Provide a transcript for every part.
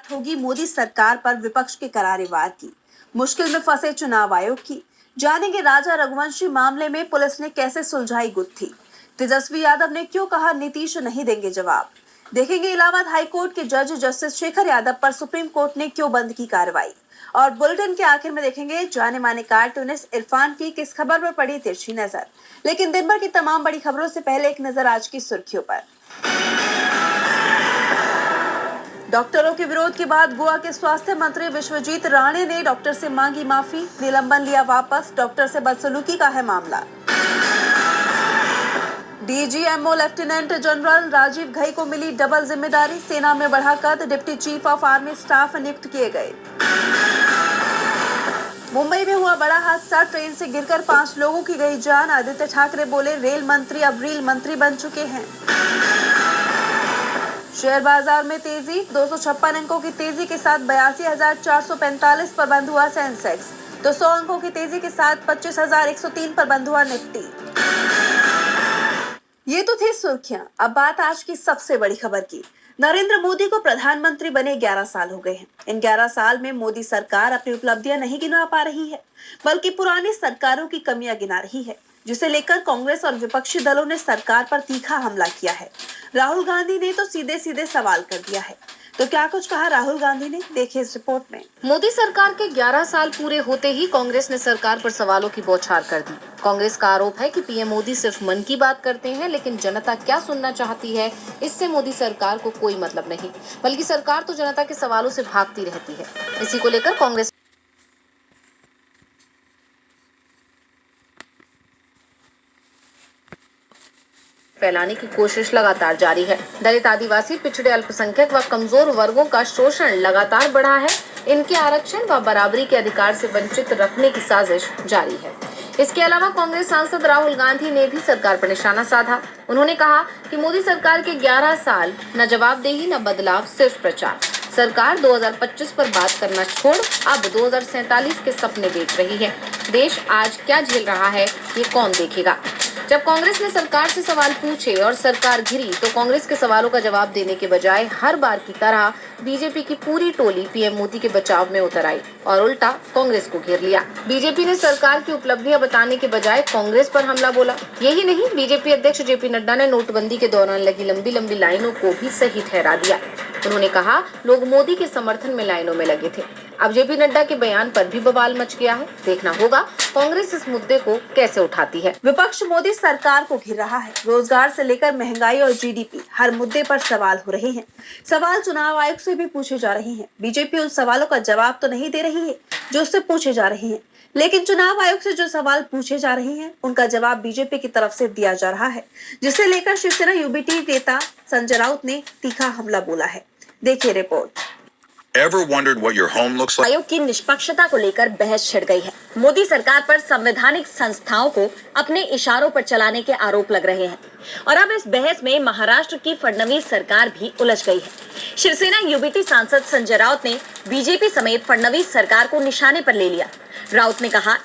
बात होगी मोदी सरकार पर विपक्ष के करारे वार की, मुश्किल में फंसे चुनाव आयोग की। जानेंगे राजा रघुवंशी मामले में पुलिस ने कैसे सुलझाई गुत्थी। तेजस्वी यादव ने क्यों कहा नीतीश नहीं देंगे जवाब। देखेंगे इलाहाबाद हाईकोर्ट के जज जस्टिस शेखर यादव पर सुप्रीम कोर्ट ने क्यों बंद की कार्रवाई। और बुलेटिन के आखिर में देखेंगे जाने माने कार्टूनिस्ट इरफान की किस खबर पर पड़ी तिरछी नजर। लेकिन दिन भर की तमाम बड़ी खबरों से पहले एक नजर आज की सुर्खियों पर। डॉक्टरों के विरोध के बाद गोवा के स्वास्थ्य मंत्री विश्वजीत राणे ने डॉक्टर से मांगी माफी, निलंबन लिया वापस। डॉक्टर से बदसलूकी का है मामला। DGMO lieutenant general Rajeev Ghai को मिली डबल जिम्मेदारी, सेना में बढ़ा कद, deputy chief of army staff नियुक्त किए गए। मुंबई में हुआ बड़ा हादसा, ट्रेन से गिरकर 5 लोगों की गई जान। आदित्य ठाकरे बोले रेल मंत्री अब रील मंत्री बन चुके हैं। शेयर बाजार में तेजी, 256 अंकों की तेजी के साथ 82,445 पर बंद हुआ सेंसेक्स, तो 100 अंकों की तेजी के साथ 25,103 पर बंद हुआ निफ्टी। ये तो थी सुर्खियां। अब बात आज की सबसे बड़ी खबर की। नरेंद्र मोदी को प्रधानमंत्री बने 11 साल हो गए हैं। इन 11 साल में मोदी सरकार अपनी उपलब्धियां नहीं गिना पा रही है, बल्कि पुरानी सरकारों की कमियां गिना रही है, जिसे लेकर कांग्रेस और विपक्षी दलों ने सरकार पर तीखा हमला किया है। राहुल गांधी ने तो सीधे सीधे सवाल कर दिया है। तो क्या कुछ कहा राहुल गांधी ने, देखिए इस रिपोर्ट में। मोदी सरकार के 11 साल पूरे होते ही कांग्रेस ने सरकार पर सवालों की बौछार कर दी। कांग्रेस का आरोप है कि पीएम मोदी सिर्फ मन की बात करते हैं, लेकिन जनता क्या सुनना चाहती है इससे मोदी सरकार को कोई मतलब नहीं, बल्कि सरकार तो जनता के सवालों से भागती रहती है। इसी को लेकर कांग्रेस फैलाने की कोशिश लगातार जारी है। दलित, आदिवासी, पिछड़े, अल्पसंख्यक व कमजोर वर्गों का शोषण लगातार बढ़ा है। इनके आरक्षण व बराबरी के अधिकार से वंचित रखने की साजिश जारी है। इसके अलावा कांग्रेस सांसद राहुल गांधी ने भी सरकार पर निशाना साधा। उन्होंने कहा कि मोदी सरकार के 11 साल न जवाबदेही न बदलाव, सिर्फ प्रचार। सरकार 2025 पर बात करना छोड़ अब 2047 के सपने देख रही है। देश आज क्या झेल रहा है ये कौन देखेगा। जब कांग्रेस ने सरकार से सवाल पूछे और सरकार घिरी, तो कांग्रेस के सवालों का जवाब देने के बजाय हर बार की तरह बीजेपी की पूरी टोली पीएम मोदी के बचाव में उतर आई और उल्टा कांग्रेस को घेर लिया। बीजेपी ने सरकार की उपलब्धियां बताने के बजाय कांग्रेस पर हमला बोला। यही नहीं, बीजेपी अध्यक्ष जेपी नड्डा ने नोटबंदी के दौरान लगी लंबी लंबी लाइनों को भी सही ठहरा दिया। उन्होंने कहा लोग मोदी के समर्थन में लाइनों में लगे थे। अब जेपी नड्डा के बयान पर भी बवाल मच गया है। देखना होगा कांग्रेस इस मुद्दे को कैसे उठाती है। विपक्ष मोदी सरकार को घेर रहा है। रोजगार से लेकर महंगाई और जीडीपी, हर मुद्दे पर सवाल हो रहे हैं। सवाल चुनाव आयोग से भी पूछे जा रहे हैं। बीजेपी उन सवालों का जवाब तो नहीं दे रही है जो उससे पूछे जा रहे हैं, लेकिन चुनाव आयोग से जो सवाल पूछे जा रहे हैं उनका जवाब बीजेपी की तरफ से दिया जा रहा है, जिसे लेकर शिवसेना यूबीटी नेता संजय राउत ने तीखा हमला बोला है। देखिए report. Ever wondered what your home looks like? आयोग की निष्पक्षता को लेकर बहस छिड़ गई है। मोदी सरकार पर संवैधानिक संस्थाओं को अपने इशारों पर चलाने के आरोप लग रहे हैं और अब इस बहस में महाराष्ट्र की फडणवीस सरकार भी उलझ गई है। शिवसेना यूबीटी सांसद संजय राउत ने बीजेपी समेत फडणवीस सरकार को निशाने पर ले लिया। राउत ने कहा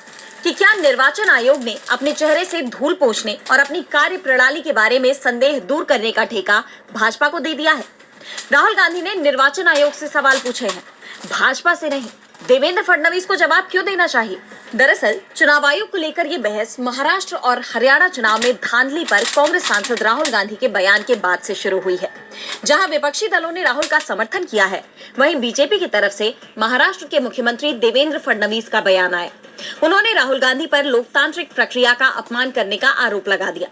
कि क्या निर्वाचन आयोग ने अपने चेहरे से धूल पोंछने और अपनी कार्य प्रणाली के बारे में संदेह दूर करने का ठेका भाजपा को दे दिया है। राहुल गांधी ने निर्वाचन आयोग से सवाल पूछे हैं, भाजपा से नहीं। देवेंद्र फडणवीस को जवाब क्यों देना चाहिए? दरअसल चुनाव आयोग को लेकर ये बहस महाराष्ट्र और हरियाणा चुनाव में धांधली पर कांग्रेस सांसद राहुल गांधी के बयान के बाद से शुरू हुई है। जहां विपक्षी दलों ने राहुल का समर्थन किया है, वहीं बीजेपी की तरफ से महाराष्ट्र के मुख्यमंत्री देवेंद्र फडणवीस का बयान आया। उन्होंने राहुल गांधी पर लोकतांत्रिक प्रक्रिया का अपमान करने का आरोप लगा दिया।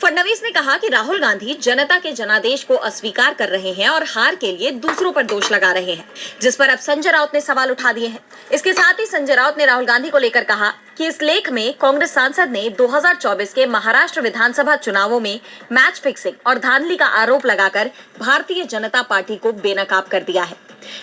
फडणवीस ने कहा कि राहुल गांधी जनता के जनादेश को अस्वीकार कर रहे हैं और हार के लिए दूसरों पर दोष लगा रहे हैं, जिस पर अब संजय राउत ने सवाल उठा दिए हैं। इसके साथ ही संजय राउत ने राहुल गांधी को लेकर कहा कि इस लेख में कांग्रेस सांसद ने 2024 के महाराष्ट्र विधानसभा चुनावों में मैच फिक्सिंग और धांधली का आरोप लगाकर भारतीय जनता पार्टी को बेनकाब कर दिया है।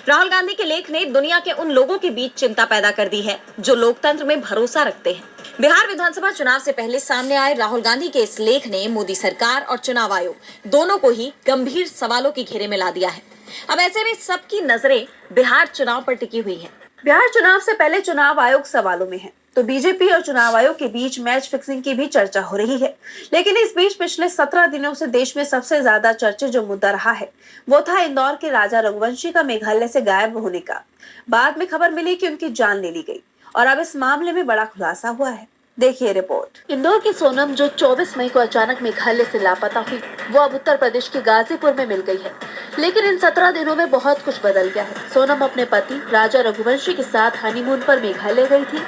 राहुल गांधी के लेख ने दुनिया के उन लोगों के बीच चिंता पैदा कर दी है जो लोकतंत्र में भरोसा रखते हैं। बिहार विधानसभा चुनाव से पहले सामने आए राहुल गांधी के इस लेख ने मोदी सरकार और चुनाव आयोग दोनों को ही गंभीर सवालों के घेरे में ला दिया है। अब ऐसे में सबकी नजरें बिहार चुनाव पर टिकी हुई हैं। बिहार चुनाव से पहले चुनाव आयोग सवालों में है। तो बीजेपी और चुनाव आयोग के बीच मैच फिक्सिंग की भी चर्चा हो रही है। लेकिन इस बीच पिछले 17 दिनों से देश में सबसे ज्यादा चर्चित जो मुद्दा रहा है वो था इंदौर के राजा रघुवंशी का मेघालय से गायब होने का। बाद में खबर मिली कि उनकी जान ले ली गई और अब इस मामले में बड़ा खुलासा हुआ है। देखिए रिपोर्ट। इंदौर की सोनम जो 24 मई को अचानक मेघालय से लापता हुई, वो अब उत्तर प्रदेश के गाजीपुर में मिल गई है। लेकिन इन 17 दिनों में बहुत कुछ बदल गया है। सोनम अपने पति राजा रघुवंशी के साथ हनीमून पर मेघालय गई थी,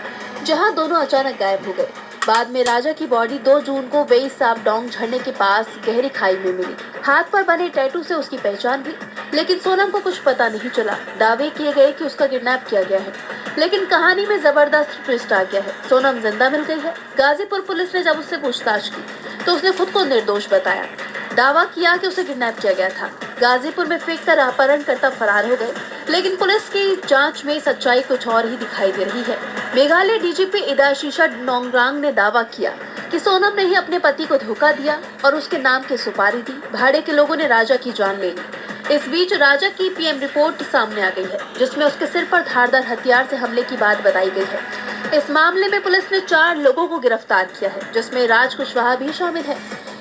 जहां दोनों अचानक गायब हो गए। बाद में राजा की बॉडी 2 जून को वेई साफ डोंग झरने के पास गहरी खाई में मिली। हाथ पर बने टैटू से उसकी पहचान हुई, लेकिन सोनम को कुछ पता नहीं चला। दावे किए गए कि उसका किडनैप किया गया है, लेकिन कहानी में जबरदस्त ट्विस्ट आ गया है। सोनम जिंदा मिल गई है। गाजीपुर पुलिस ने जब उससे पूछताछ की तो उसने खुद को निर्दोष बताया। दावा किया कि उसे किडनैप किया गया था। गाजीपुर में फेंक कर अपहरणकर्ता फरार हो गए, लेकिन पुलिस की जांच में सच्चाई कुछ और ही दिखाई दे रही है। मेघालय डीजीपी इदाशीशा नोंगरांग ने दावा किया कि सोनम ने ही अपने पति को धोखा दिया और उसके नाम की सुपारी दी। भाड़े के लोगों ने राजा की जान ले ली। इस बीच राजा की पीएम रिपोर्ट सामने आ गई है, जिसमें उसके सिर पर धारदार हथियार से हमले की बात बताई गई है। इस मामले में पुलिस ने 4 लोगों को गिरफ्तार किया है, जिसमें राज कुशवाहा भी शामिल है,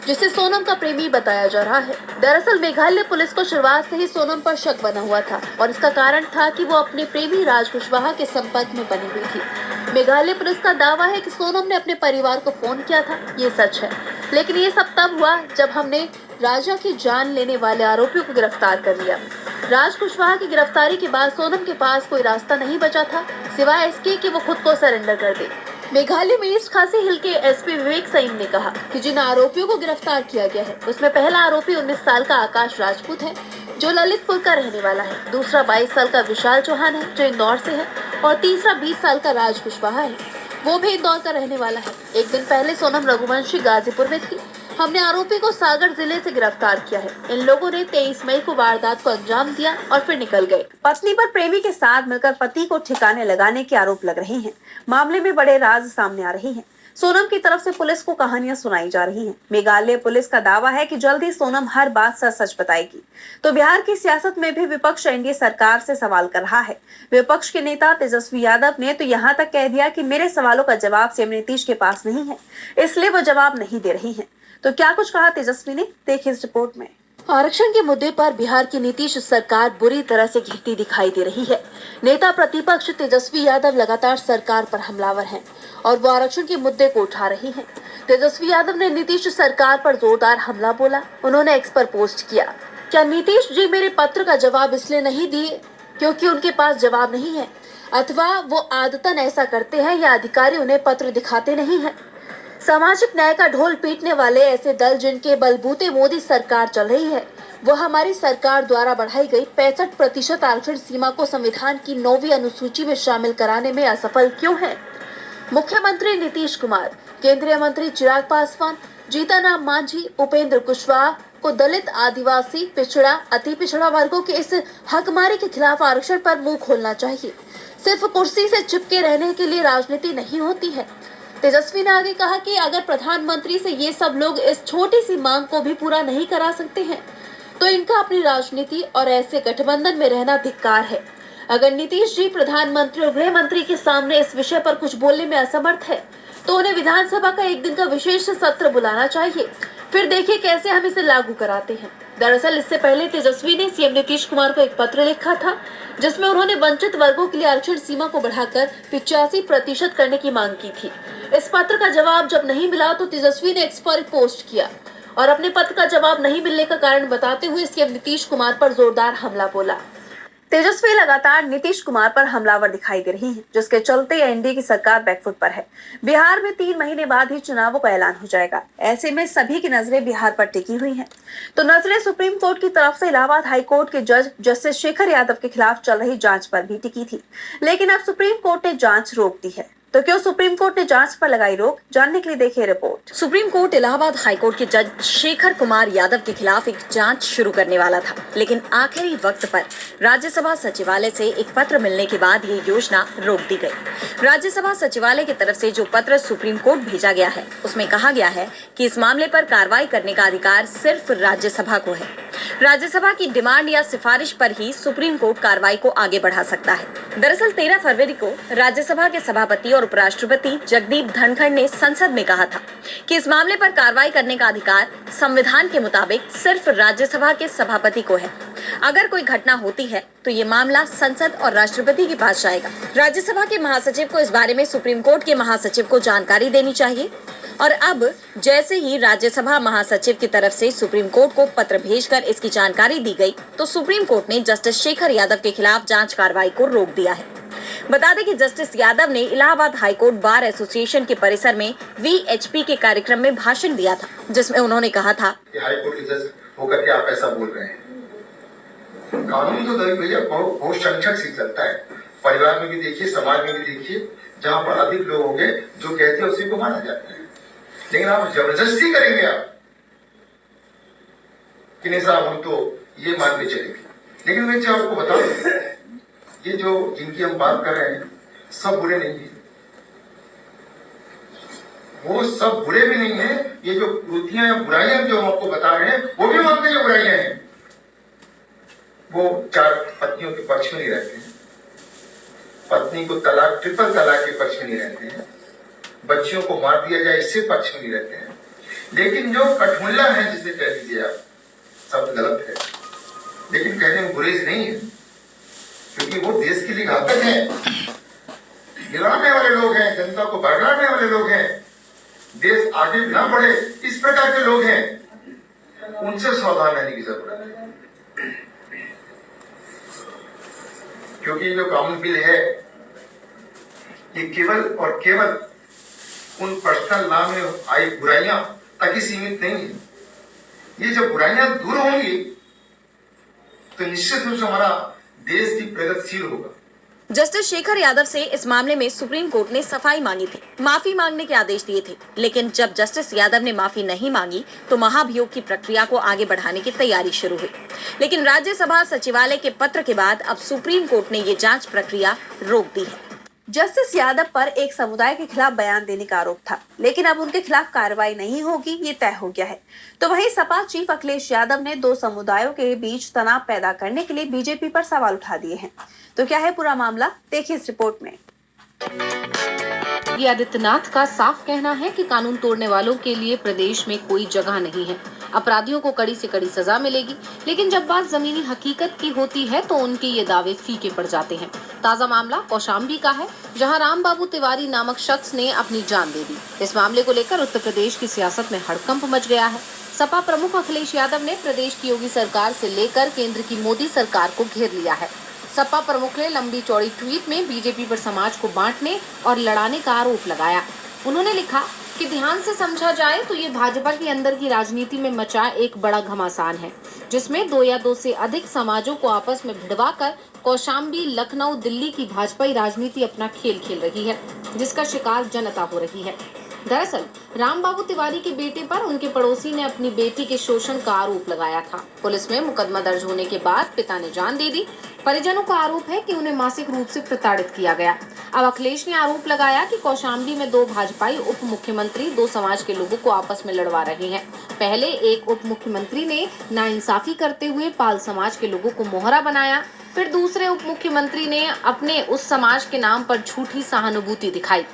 जिसे सोनम का प्रेमी बताया जा रहा है। दरअसल मेघालय पुलिस को शुरुआत से ही सोनम पर शक बना हुआ था और इसका कारण था कि वो अपने प्रेमी राज कुशवाहा के संपर्क में बनी हुई थी। मेघालय पुलिस का दावा है कि सोनम ने अपने परिवार को फोन किया था, ये सच है। लेकिन ये सब तब हुआ जब हमने राजा की जान लेने वाले आरोपियों को गिरफ्तार कर लिया। राज कुशवाहा की गिरफ्तारी के बाद सोनम के पास कोई रास्ता नहीं बचा था सिवाय इसके कि वो खुद को सरेंडर कर दे। मेघालय में ईस्ट खासी हिल के एसपी विवेक सईम ने कहा कि जिन आरोपियों को गिरफ्तार किया गया है उसमें पहला आरोपी 19 साल का आकाश राजपूत है, जो ललितपुर का रहने वाला है। दूसरा 22 साल का विशाल चौहान है, जो इंदौर से है, और तीसरा 20 साल का राज कुशवाहा है, वो भी इंदौर का रहने वाला है। एक दिन पहले सोनम रघुवंशी गाजीपुर में थी। हमने आरोपी को सागर जिले से गिरफ्तार किया है। इन लोगों ने 23 मई को वारदात को अंजाम दिया और फिर निकल गए। पत्नी पर प्रेमी के साथ मिलकर पति को ठिकाने लगाने के आरोप लग रहे हैं। मामले में बड़े राज सामने आ रहे हैं। सोनम की तरफ से पुलिस को कहानियां सुनाई जा रही हैं। मेघालय पुलिस का दावा है कि जल्द ही सोनम हर बात सच बताएगी। तो बिहार की सियासत में भी विपक्ष एनडीए सरकार से सवाल कर रहा है। विपक्ष के नेता तेजस्वी यादव ने तो यहाँ तक कह दिया कि मेरे सवालों का जवाब सीएम नीतीश के पास नहीं है, इसलिए वो जवाब नहीं दे रही हैं। तो क्या कुछ कहा तेजस्वी ने, देखिए इस रिपोर्ट में। आरक्षण के मुद्दे पर बिहार की नीतीश सरकार बुरी तरह से घिरती दिखाई दे रही है। नेता प्रतिपक्ष तेजस्वी यादव लगातार सरकार पर हमलावर हैं और वो आरक्षण के मुद्दे को उठा रही हैं। तेजस्वी यादव ने नीतीश सरकार पर जोरदार हमला बोला। उन्होंने एक्स पर पोस्ट किया, क्या नीतीश जी मेरे पत्र का जवाब इसलिए नहीं दिए क्योंकि उनके पास जवाब नहीं है, अथवा वो आदतन ऐसा करते हैं या अधिकारी उन्हें पत्र दिखाते नहीं है। सामाजिक न्याय का ढोल पीटने वाले ऐसे दल जिनके बलबूते मोदी सरकार चल रही है, वो हमारी सरकार द्वारा बढ़ाई गई 65% आरक्षण सीमा को संविधान की 9वीं अनुसूची में शामिल कराने में असफल क्यों है? मुख्यमंत्री नीतीश कुमार, केंद्रीय मंत्री चिराग पासवान, जीतनराम मांझी, उपेंद्र कुशवाहा को दलित, आदिवासी, पिछड़ा, अति पिछड़ा वर्गों के इस हकमारी के खिलाफ आरक्षण पर मुंह खोलना चाहिए। सिर्फ कुर्सी से चिपके रहने के लिए राजनीति नहीं होती है। तेजस्वी ने आगे कहा कि अगर प्रधानमंत्री से ये सब लोग इस छोटी सी मांग को भी पूरा नहीं करा सकते हैं, तो इनका अपनी राजनीति और ऐसे गठबंधन में रहना धिक्कार है। अगर नीतीश जी प्रधानमंत्री और गृह मंत्री के सामने इस विषय पर कुछ बोलने में असमर्थ है, तो उन्हें विधानसभा का एक दिन का विशेष सत्र बुलाना चाहिए। फिर देखिए कैसे हम इसे लागू कराते हैं। दरअसल इससे पहले तेजस्वी ने सीएम नीतीश कुमार को एक पत्र लिखा था, जिसमें उन्होंने वंचित वर्गों के लिए आरक्षण सीमा को बढ़ाकर 85% करने की मांग की थी। इस पत्र का जवाब जब नहीं मिला तो तेजस्वी ने एक्स पर पोस्ट किया और अपने पत्र का जवाब नहीं मिलने का कारण बताते हुए सीएम नीतीश कुमार पर जोरदार हमला बोला। तेजस्वी लगातार नीतीश कुमार पर हमलावर दिखाई दे रही हैं, जिसके चलते एनडीए की सरकार बैकफुट पर है। बिहार में 3 महीने बाद ही चुनावों का ऐलान हो जाएगा। ऐसे में सभी की नजरें बिहार पर टिकी हुई हैं। तो नजरें सुप्रीम कोर्ट की तरफ से इलाहाबाद हाई कोर्ट के जज जस्टिस शेखर यादव के खिलाफ चल रही जांच पर भी टिकी थी, लेकिन अब सुप्रीम कोर्ट ने जांच रोक दी है। तो क्यों सुप्रीम कोर्ट ने जांच पर लगाई रोक, जानने के लिए देखिए report. Supreme court Allahabad high court के जज शेखर कुमार यादव के खिलाफ एक जांच शुरू करने वाला था, लेकिन आखिरी वक्त पर राज्यसभा सचिवालय से एक पत्र मिलने के बाद ये योजना रोक दी गई। राज्यसभा सचिवालय की तरफ से जो पत्र सुप्रीम कोर्ट भेजा गया है, उसमें कहा गया है कि इस मामले पर कार्रवाई करने का अधिकार सिर्फ राज्यसभा को है। राज्यसभा की डिमांड या सिफारिश पर ही सुप्रीम कोर्ट कार्रवाई को आगे बढ़ा सकता है। दरअसल 13 फरवरी को राज्यसभा के सभापति और उपराष्ट्रपति जगदीप धनखड़ ने संसद में कहा था कि इस मामले पर कार्रवाई करने का अधिकार संविधान के मुताबिक सिर्फ राज्यसभा के सभापति को है। अगर कोई घटना होती है तो ये मामला संसद और राष्ट्रपति के पास जाएगा। राज्यसभा के महासचिव को इस बारे में सुप्रीम कोर्ट के महासचिव को जानकारी देनी चाहिए और अब जैसे ही राज्यसभा महासचिव की तरफ से सुप्रीम कोर्ट को पत्र भेजकर इसकी जानकारी दी गई तो सुप्रीम कोर्ट ने जस्टिस शेखर यादव के खिलाफ जांच कार्रवाई को रोक दिया है। बता दें कि जस्टिस यादव ने इलाहाबाद हाईकोर्ट बार एसोसिएशन के परिसर में VHP के कार्यक्रम में भाषण दिया था, जिसमें उन्होंने कहा था कि हाईकोर्ट के जज होकर के आप ऐसा बोल रहे हैं। कानून तो दही भैया बहुत संक्षक से चलता है। परिवार में भी देखिए, समाज में भी देखिए, जहाँ पर अधिक लोग होंगे जो कहते हैं उसी को माना जाता है। लेकिन आप जबरदस्ती करेंगे आप कि नहीं साहब हम तो ये मान के चलेंगे। लेकिन मैं आपको बता दूं, ये जो जिनकी हम बात कर रहे हैं सब बुरे नहीं है, वो सब बुरे भी नहीं है। ये जो कृतियां या बुराइयां जो हम आपको बता रहे हैं वो भी मानते हैं बुराइयां हैं। वो 4 पत्नियों के पक्ष में नहीं रहते हैं, पत्नी को तलाक ट्रिपल तलाक के पक्ष में नहीं रहते हैं, बच्चियों को मार दिया जाए इससे पक्ष में नहीं रहते हैं। लेकिन जो कठमुल्ला है जिसे कह दीजिए आप, शब्द गलत है लेकिन कहने में गुरेज नहीं है, क्योंकि वो देश के लिए घातक है, गिराने वाले लोग हैं, जनता को भड़काने वाले लोग हैं, देश आगे ना बढ़े इस प्रकार के लोग हैं, उनसे सावधान रहने की जरूरत है। क्योंकि जो कानून बिल है ये केवल और केवल उन पर्सनल लॉ में आई बुराइयां तक ही सीमित नहीं है। ये जब बुराइयां दूर होंगी तो निश्चित रूप से हमारा देश भी प्रगतिशील होगा। जस्टिस शेखर यादव से इस मामले में सुप्रीम कोर्ट ने सफाई मांगी थी, माफी मांगने के आदेश दिए थे, लेकिन जब जस्टिस यादव ने माफी नहीं मांगी तो महाभियोग की प्रक्रिया को आगे बढ़ाने की तैयारी शुरू हुई। लेकिन राज्यसभा सचिवालय के पत्र के बाद अब सुप्रीम कोर्ट ने ये जांच प्रक्रिया रोक दी है। जस्टिस यादव पर एक समुदाय के खिलाफ बयान देने का आरोप था, लेकिन अब उनके खिलाफ कार्रवाई नहीं होगी, ये तय हो गया है। तो वहीं सपा चीफ अखिलेश यादव ने 2 समुदायों के बीच तनाव पैदा करने के लिए बीजेपी पर सवाल उठा दिए हैं। तो क्या है पूरा मामला, देखिए इस रिपोर्ट में। योगी आदित्यनाथ का साफ कहना है कि कानून तोड़ने वालों के लिए प्रदेश में कोई जगह नहीं है। अपराधियों को कड़ी से कड़ी सजा मिलेगी, लेकिन जब बात जमीनी हकीकत की होती है तो उनके ये दावे फीके पड़ जाते हैं। ताजा मामला कौशाम्बी का है, जहां रामबाबू तिवारी नामक शख्स ने अपनी जान दे दी। इस मामले को लेकर उत्तर प्रदेश की सियासत में हड़कंप मच गया है। सपा प्रमुख अखिलेश यादव ने प्रदेश की योगी सरकार से लेकर केंद्र की मोदी सरकार को घेर लिया है। सपा प्रमुख ने लंबी चौड़ी ट्वीट में बीजेपी पर समाज को बांटने और लड़ाने का आरोप लगाया। उन्होंने लिखा कि ध्यान से समझा जाए तो ये भाजपा के अंदर की राजनीति में मचा एक बड़ा घमासान है, जिसमें 2 या 2 से अधिक समाजों को आपस में भिड़वाकर कौशाम्बी, लखनऊ, दिल्ली की भाजपाई राजनीति अपना खेल खेल रही है, जिसका शिकार जनता हो रही है। दरअसल रामबाबू तिवारी के बेटे पर उनके पड़ोसी ने अपनी बेटी के शोषण का आरोप लगाया था। पुलिस में मुकदमा दर्ज होने के बाद पिता ने जान दे दी। परिजनों का आरोप है कि उन्हें मानसिक रूप से प्रताड़ित किया गया। अब अखिलेश ने आरोप लगाया कि कौशाम्बी में 2 भाजपाई उप मुख्यमंत्री 2 समाज के लोगों को आपस में लड़वा रहे हैं। पहले एक उप मुख्यमंत्री ने नाइंसाफी करते हुए पाल समाज के लोगों को मोहरा बनाया, फिर दूसरे उप मुख्यमंत्री ने अपने उस समाज के नाम पर झूठी सहानुभूति दिखाई,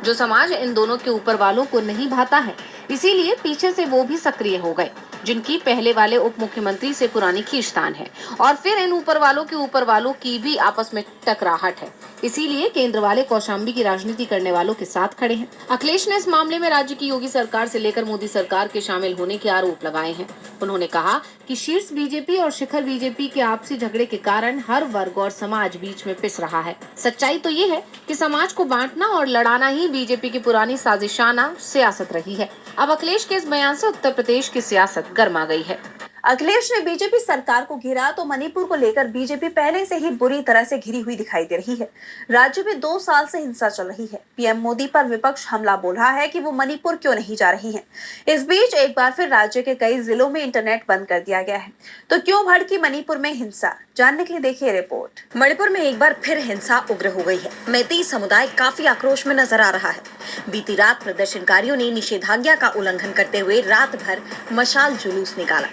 जो समाज इन दोनों के ऊपर वालों को नहीं भाता है। इसीलिए पीछे से वो भी सक्रिय हो गए, जिनकी पहले वाले उप मुख्यमंत्री से पुरानी खींचतान है, और फिर इन ऊपर वालों की भी आपस में टकराहट है। इसीलिए केंद्र वाले कौशाम्बी की राजनीति करने वालों के साथ खड़े हैं। अखिलेश ने इस मामले में राज्य की योगी सरकार से लेकर मोदी सरकार के शामिल होने के आरोप लगाए हैं। उन्होंने कहा कि शीर्ष बीजेपी और शिखर बीजेपी के आपसी झगड़े के कारण हर वर्ग और समाज बीच में पिस रहा है। सच्चाई तो ये है कि समाज को बांटना और लड़ाना ही बीजेपी की पुरानी साजिशाना सियासत रही है। अब अखिलेश के इस बयान से उत्तर प्रदेश की सियासत गर्मा गई है। अखिलेश ने बीजेपी सरकार को घेरा तो मणिपुर को लेकर बीजेपी पहले से ही बुरी तरह से घिरी हुई दिखाई दे रही है। राज्य में 2 साल से हिंसा चल रही है। पीएम मोदी पर विपक्ष हमला बोल रहा है कि वो मणिपुर क्यों नहीं जा रही हैं। इस बीच एक बार फिर राज्य के कई जिलों में इंटरनेट बंद कर दिया गया है। तो क्यों भड़की मणिपुर में हिंसा, जानने के लिए देखिए रिपोर्ट। मणिपुर में एक बार फिर हिंसा उग्र हो गई है। मैती समुदाय काफी आक्रोश में नजर आ रहा है। बीती रात प्रदर्शनकारियों ने निषेधाज्ञा का उल्लंघन करते हुए रात भर मशाल जुलूस निकाला।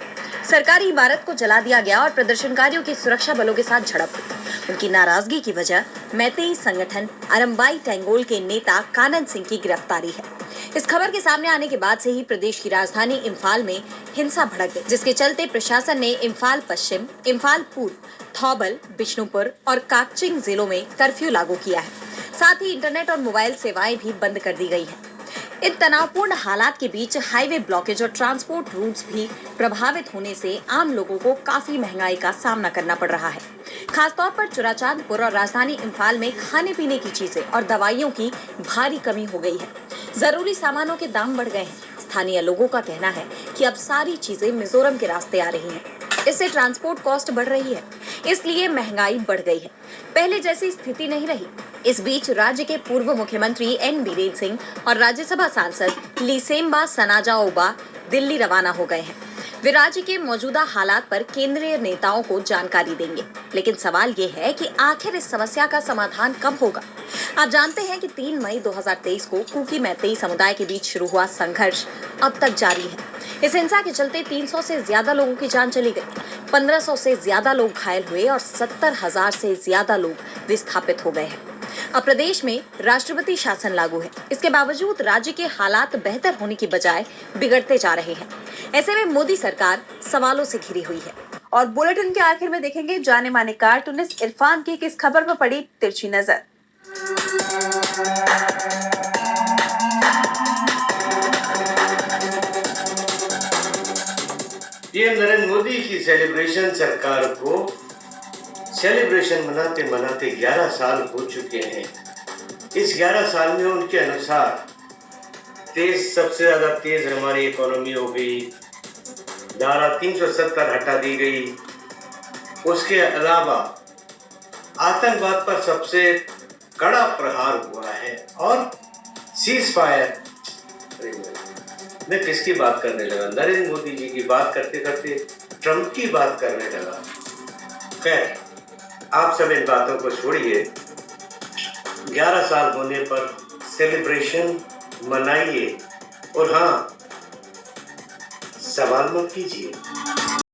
सरकारी इमारत को जला दिया गया और प्रदर्शनकारियों की सुरक्षा बलों के साथ झड़प हुई। उनकी नाराजगी की वजह मैतेई संगठन अरम्बाई टेंगोल के नेता कानन सिंह की गिरफ्तारी है। इस खबर के सामने आने के बाद से ही प्रदेश की राजधानी इम्फाल में हिंसा भड़क गई, जिसके चलते प्रशासन ने इम्फाल पश्चिम, इम्फाल पूर्व, थौबल, बिष्णुपुर और काकचिंग जिलों में कर्फ्यू लागू किया है। साथ ही इंटरनेट और मोबाइल सेवाएं भी बंद कर दी गई हैं। इन तनावपूर्ण हालात के बीच हाईवे ब्लॉकेज और ट्रांसपोर्ट रूट्स भी प्रभावित होने से आम लोगों को काफी महंगाई का सामना करना पड़ रहा है। खासतौर पर चुराचांदपुर और राजधानी इम्फाल में खाने पीने की चीजें और दवाइयों की भारी कमी हो गई है। जरूरी सामानों के दाम बढ़ गए हैं। स्थानीय लोगों का कहना है कि अब सारी चीजें मिजोरम के रास्ते आ रही हैं। इससे ट्रांसपोर्ट कॉस्ट बढ़ रही है, इसलिए महंगाई बढ़ गई है। पहले जैसी स्थिति नहीं रही। इस बीच राज्य के पूर्व मुख्यमंत्री एन बीरेन सिंह और राज्यसभा सांसद लीसेम्बा सनाजाओबा दिल्ली रवाना हो गए हैं। वे राज्य के मौजूदा हालात पर केंद्रीय नेताओं को जानकारी देंगे। लेकिन सवाल ये है कि आखिर इस समस्या का समाधान कब होगा। आप जानते हैं कि 3 मई 2023 को कुकी मैतेई समुदाय के बीच शुरू हुआ संघर्ष अब तक जारी है। इस हिंसा के चलते 300 से ज्यादा लोगों की जान चली गई, 1500 से ज्यादा लोग घायल हुए और 70,000 से ज्यादा लोग विस्थापित हो गए हैं। अब प्रदेश में राष्ट्रपति शासन लागू है। इसके बावजूद राज्य के हालात बेहतर होने की बजाय बिगड़ते जा रहे हैं। ऐसे में मोदी सरकार सवालों से घिरी हुई है। और बुलेटिन के आखिर में देखेंगे जाने माने कार्टूनिस्ट इरफान की किस खबर पर पड़ी तिरछी नजर। ये नरेंद्र मोदी की सेलिब्रेशन सरकार को सेलिब्रेशन मनाते मनाते 11 साल हो चुके हैं। इस 11 साल में उनके अनुसार सबसे ज्यादा तेज हमारी इकोनॉमी हो गई, धारा 370 हटा दी गई। उसके अलावा आतंकवाद पर सबसे कड़ा प्रहार हुआ है और सीज फायर। मैं किसकी बात करने लगा? नरेंद्र मोदी जी की बात करते करते ट्रंप की बात करने लगा। खैर, आप सब इन बातों को छोड़िए। 11 साल होने पर सेलिब्रेशन मनाइए और हाँ, सवाल मत कीजिए।